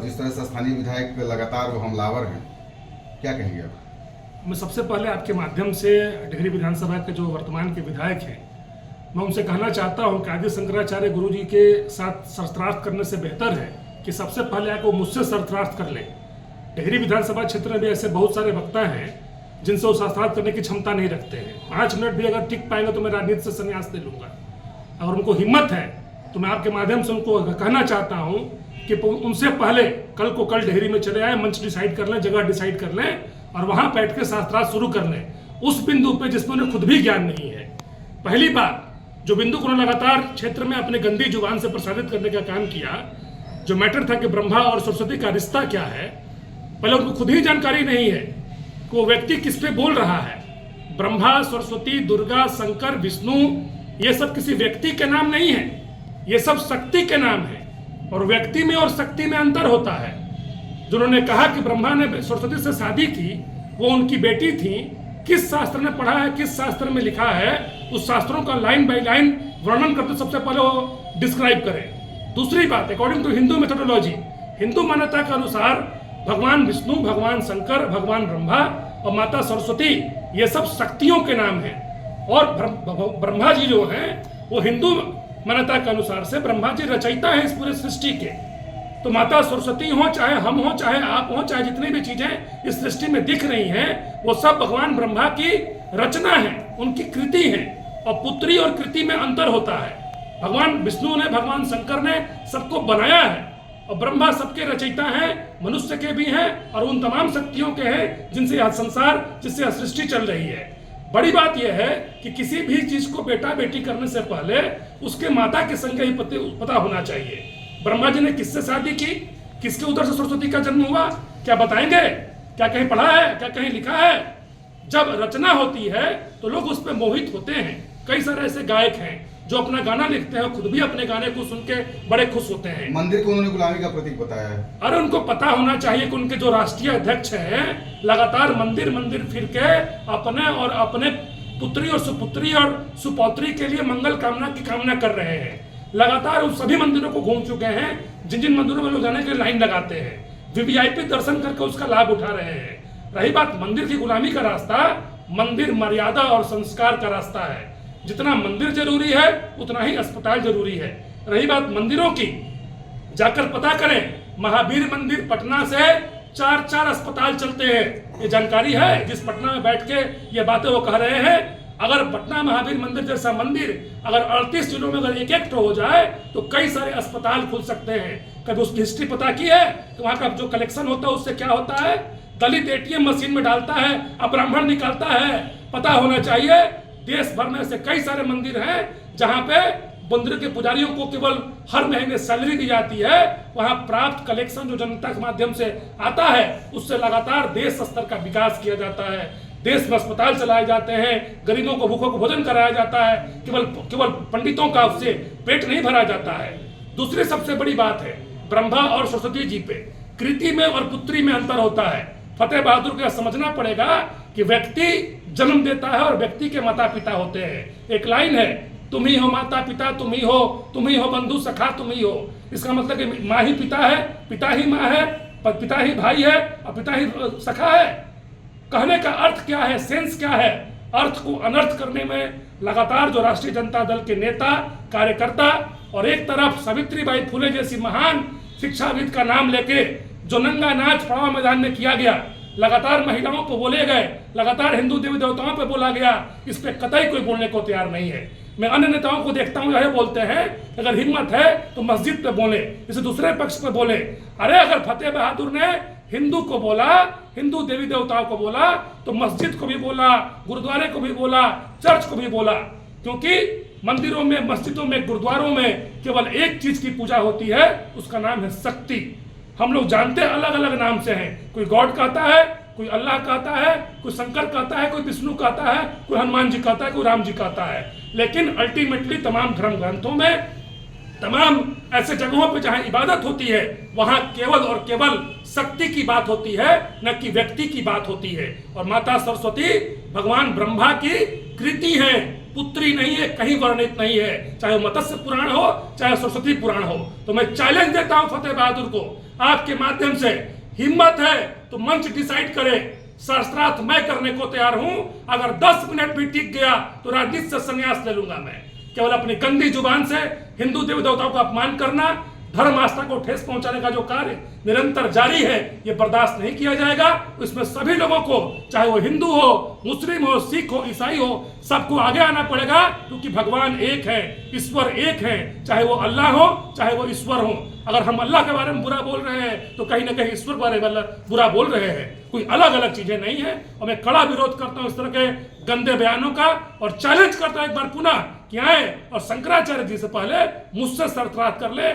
जिस तरह से स्थानीय विधायक लगातार वो हमलावर हैं, क्या कहेंगे आप? मैं सबसे पहले आपके माध्यम से डिहरी विधानसभा के जो वर्तमान के विधायक हैं, मैं उनसे कहना चाहता हूं कि आदि शंकराचार्य गुरु जी के साथ शस्त्रास्त्र करने से बेहतर है कि सबसे पहले आकर मुझसे शस्त्रास्त्र कर ले। डिहरी विधानसभा क्षेत्र में भी ऐसे बहुत सारे वक्ता हैं जिनसे वो शस्त्रास्त्र करने की क्षमता नहीं रखते हैं। 5 मिनट भी अगर टिक पाएंगे तो मैं राजनीति से संन्यास ले लूंगा। अगर उनको हिम्मत है तो मैं आपके माध्यम से उनको कहना चाहता हूँ कि उनसे पहले कल को कल डिहरी में चले आए, मंच डिसाइड कर लें, जगह डिसाइड कर लें और वहां बैठ के शास्त्रार्थ शुरू कर लें उस बिंदु पे जिसमें उन्हें खुद भी ज्ञान नहीं है। पहली बात, जो बिंदु को उन्होंने लगातार क्षेत्र में अपने गंदी जुबान से प्रसारित करने का काम किया, जो मैटर था कि ब्रह्मा और सरस्वती का रिश्ता क्या है, पहले उनको खुद ही जानकारी नहीं है कि वो व्यक्ति किस पे बोल रहा है। ब्रह्मा, सरस्वती, दुर्गा, शंकर, विष्णु, ये सब किसी व्यक्ति के नाम नहीं है, ये सब शक्ति के नाम है और व्यक्ति में और शक्ति में अंतर होता है। जिन्होंने कहा कि ब्रह्मा ने सरस्वती से शादी की, वो उनकी बेटी थी, किस शास्त्र ने पढ़ा है, किस शास्त्र में लिखा है, उस शास्त्रों का लाइन बाय लाइन वर्णन करते सबसे पहले वो डिस्क्राइब करें। दूसरी बात, according to Hindu methodology, Hindu मान्यता के अनुसार भगवान विष्णु, भगवान शंकर, भगवान ब्रह्मा और माता सरस्वती ये सब शक्तियों के नाम हैं। और ब्रह्मा जी जो हैं वो हिंदू मान्यता के अनुसार से ब्रह्मा जी रचयिता है इस पूरे सृष्टि के। तो माता सरस्वती हो, चाहे हम हो, चाहे आप हो, चाहे जितनी भी चीजें इस सृष्टि में दिख रही हैं, वो सब भगवान ब्रह्मा की रचना है, उनकी कृति है। और पुत्री और कृति में अंतर होता है। भगवान विष्णु ने, भगवान शंकर ने सबको बनाया है और ब्रह्मा सबके रचयिता हैं, मनुष्य के भी हैं और उन तमाम शक्तियों के हैं जिनसे यह संसार, जिससे यह सृष्टि चल रही है। बड़ी बात यह है कि किसी भी चीज को बेटा बेटी करने से पहले उसके माता के संग ही पता होना चाहिए। ब्रह्मा जी ने किससे शादी की, किसके उधर से सरस्वती का जन्म हुआ, क्या बताएंगे? क्या कहीं पढ़ा है, क्या कहीं लिखा है? जब रचना होती है तो लोग उस पर मोहित होते हैं। कई सारे ऐसे गायक हैं जो अपना गाना लिखते हैं, खुद भी अपने गाने को सुन के बड़े खुश होते हैं। मंदिर को उन्होंने गुलामी का प्रतीक बताया है। अरे उनको पता होना चाहिए कि उनके जो राष्ट्रीय अध्यक्ष हैं लगातार मंदिर मंदिर फिर के अपने और अपने पुत्री और सुपुत्री और सुपौत्री के लिए मंगल कामना की कामना कर रहे हैं। लगातार उन सभी मंदिरों को घूम चुके हैं जिन जिन मंदिरों में लोग जाने के लिए लाइन लगाते हैं, वीवीआईपी दर्शन करके उसका लाभ उठा रहे हैं। रही बात मंदिर की गुलामी का रास्ता, मंदिर मर्यादा और संस्कार का रास्ता है। जितना मंदिर जरूरी है उतना ही अस्पताल जरूरी है। रही बात मंदिरों की, जाकर पता करें, महावीर मंदिर पटना से 4 अस्पताल चलते हैं। ये जानकारी है जिस पटना में बैठ के ये बातें वो कह रहे हैं। अगर पटना महावीर मंदिर जैसा मंदिर अगर 38 जिलों में अगर एक हो जाए तो कई सारे अस्पताल खुल सकते हैं। कभी उसकी हिस्ट्री पता की है कि वहां का जो कलेक्शन होता है उससे क्या होता है? दलित एटीएम मशीन में डालता है, अब्राह्मण निकालता है। पता होना चाहिए। देश भर में ऐसे कई सारे मंदिर हैं जहां पे मंदिर के पुजारियों को केवल हर महीने सैलरी दी जाती है। वहां प्राप्त कलेक्शन जो जनता के माध्यम से आता है उससे लगातार देश स्तर का विकास किया जाता है। देश में अस्पताल चलाए जाते हैं, गरीबों को भूखों को भोजन कराया जाता है। केवल पंडितों का उससे पेट नहीं भरा जाता है। दूसरी सबसे बड़ी बात है ब्रह्मा और सरस्वती जी पे कृति में और पुत्री में अंतर होता है। फतेह बहादुर को समझना पड़ेगा कि व्यक्ति जन्म देता है और व्यक्ति के माता पिता होते हैं। एक लाइन है, तुम ही हो माता पिता, तुम ही हो बंधु सखा, तुम ही हो। इसका मतलब कि माँ ही पिता है, पिता ही माँ है, पिता ही भाई है और पिता ही सखा है। कहने का अर्थ क्या है, सेंस क्या है? अर्थ को अनर्थ करने में लगातार जो राष्ट्रीय जनता दल के नेता, कार्यकर्ता और एक तरफ सावित्रीबाई फुले जैसी महान शिक्षाविद का नाम लेके जो नंगा नाच पड़ाव मैदान में किया गया, लगातार महिलाओं को बोले गए, लगातार हिंदू देवी देवताओं पे बोला गया, इस पे कतई कोई बोलने को तैयार नहीं है। मैं अन्य नेताओं को देखता हूँ यह बोलते हैं अगर हिम्मत है तो मस्जिद पे बोले, इसे दूसरे पक्ष पे बोले। अरे अगर फतेह बहादुर ने हिंदू को बोला, हिंदू देवी देवताओं को बोला तो मस्जिद को भी बोला, गुरुद्वारे को भी बोला, चर्च को भी बोला। क्योंकि मंदिरों में, मस्जिदों में, गुरुद्वारों में केवल एक चीज की पूजा होती है, उसका नाम है शक्ति। हम लोग जानते हैं अलग अलग नाम से हैं, कोई गॉड कहता है, कोई अल्लाह कहता है, कोई शंकर कहता है, कोई विष्णु कहता है, कोई हनुमान जी कहता है, कोई राम जी कहता है। लेकिन अल्टीमेटली तमाम धर्म ग्रंथों में, तमाम ऐसे जगहों पे जहां इबादत होती है वहां केवल और केवल शक्ति की बात होती है, न कि व्यक्ति की बात होती है। और माता सरस्वती भगवान ब्रह्मा की कृति है, पुत्री नहीं है, कहीं वर्णित नहीं है। चाहे मत्स्य पुराण हो, चाहे सरस्वती पुराण हो। तो मैं चैलेंज देता हूं फतेह बहादुर को, आपके माध्यम से हिम्मत है तो मंच डिसाइड करे, शास्त्रार्थ मैं करने को तैयार हूं। अगर 10 मिनट भी टिक गया तो राजनीति से संन्यास ले लूंगा मैं। केवल अपनी गंदी जुबान से हिंदू देवी देवताओं का अपमान करना, धर्म आस्था को ठेस पहुंचाने का जो कार्य निरंतर जारी है, ये बर्दाश्त नहीं किया जाएगा। इसमें सभी लोगों को, चाहे वो हिंदू हो, मुस्लिम हो, सिख हो, ईसाई हो, सबको आगे आना पड़ेगा, क्योंकि भगवान एक है, ईश्वर एक है। चाहे वो अल्लाह हो, चाहे वो ईश्वर हो। अगर हम अल्लाह के बारे में बुरा बोल रहे हैं तो कहीं ना कहीं ईश्वर के बारे में बुरा बोल रहे हैं। कोई अलग अलग चीजें नहीं है। और मैं कड़ा विरोध करता हूं इस तरह के गंदे बयानों का, और चैलेंज करता हूं एक बार पुनः कि आए और शंकराचार्य जी से पहले मुझसे सरफराज कर ले।